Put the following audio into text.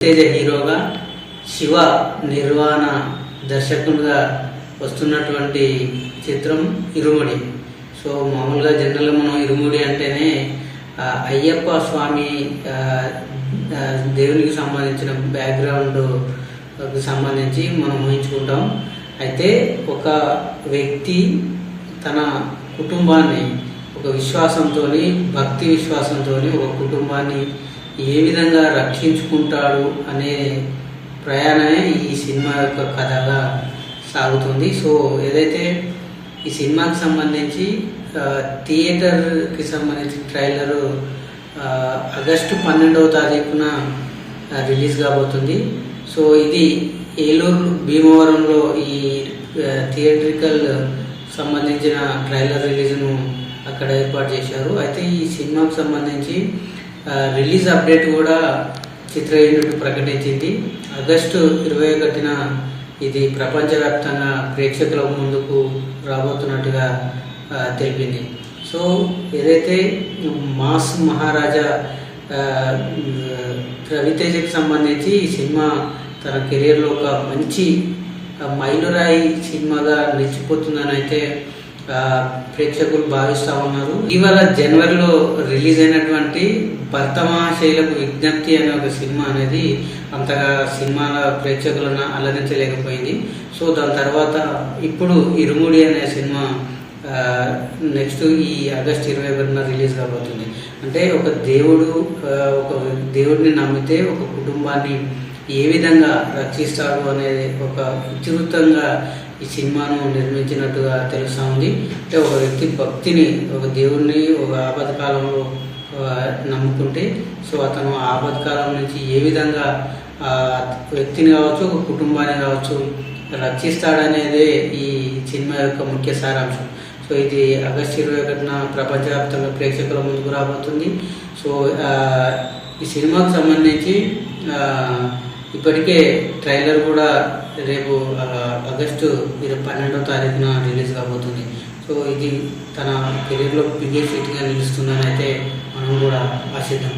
తేజ హీరోగా, శివ నిర్వాణ దర్శకునిగా వస్తున్నటువంటి చిత్రం ఇరుముడి. సో మామూలుగా జనరల్గా మనం ఇరుముడి అంటేనే అయ్యప్ప స్వామి దేవునికి సంబంధించిన బ్యాక్గ్రౌండ్కి సంబంధించి మనం ఊహించుకుంటాం. అయితే ఒక వ్యక్తి తన కుటుంబాన్ని ఒక విశ్వాసంతో, భక్తి విశ్వాసంతో ఒక కుటుంబాన్ని ఏ విధంగా రక్షించుకుంటాడు అనే ప్రయాణమే ఈ సినిమా యొక్క కథగా సాగుతుంది. సో ఏదైతే ఈ సినిమాకి సంబంధించి థియేటర్కి సంబంధించిన ట్రైలరు ఆగస్టు 12వ తారీఖున రిలీజ్ కాబోతుంది. సో ఇది ఏలూరు భీమవరంలో ఈ థియేట్రికల్ సంబంధించిన ట్రైలర్ రిలీజ్ను అక్కడ ఏర్పాటు చేశారు. అయితే ఈ సినిమాకు సంబంధించి రిలీజ్ అప్డేట్ కూడా చిత్ర యూనిట్ ప్రకటించింది. ఆగస్టు 21న ఇది ప్రపంచవ్యాప్తంగా ప్రేక్షకుల ముందుకు రాబోతున్నట్టుగా తెలిపింది. సో ఏదైతే మాస్ మహారాజా రవితేజకి సంబంధించి ఈ సినిమా తన కెరీర్లో ఒక మంచి మైలురాయి సినిమాగా నిలిచిపోతుందని అయితే ప్రేక్షకులు భావిస్తూ ఉన్నారు. ఇవాళ జనవరిలో రిలీజ్ అయినటువంటి భర్తమహాశైలకు విజ్ఞప్తి అనే ఒక సినిమా అనేది అంతగా సినిమాల ప్రేక్షకులను అలరించలేకపోయింది. సో దాని తర్వాత ఇప్పుడు ఇరుముడి అనే సినిమా నెక్స్ట్ ఈ ఆగస్టు 21న రిలీజ్ కాబోతుంది. అంటే ఒక దేవుడిని నమ్మితే ఒక కుటుంబాన్ని ఏ విధంగా రక్షిస్తాడు అనేది ఒక విస్తృతంగా ఈ సినిమాను నిర్మించినట్టుగా తెలుస్తూ ఉంది. అంటే ఒక వ్యక్తి భక్తిని, ఒక దేవుడిని ఒక ఆపత్కాలంలో నమ్ముకుంటే సో అతను ఆపత్కాలం నుంచి ఏ విధంగా వ్యక్తిని కావచ్చు, ఒక కుటుంబాన్ని కావచ్చు రక్షిస్తాడనేదే ఈ సినిమా యొక్క ముఖ్య సారాంశం. సో ఇది ఆగస్టు 21న ప్రపంచవ్యాప్తంగా ప్రేక్షకుల ముందుకు రాబోతుంది. సో ఈ సినిమాకు సంబంధించి ఇప్పటికే ట్రైలర్ కూడా రేపు ఆగస్టు 12వ తారీఖున రిలీజ్ కాబోతుంది. సో ఇది తన కెరీర్లో బిగ్గెస్ట్ హిట్గా నిలుస్తుందని అయితే మనం కూడా ఆశిద్దాం.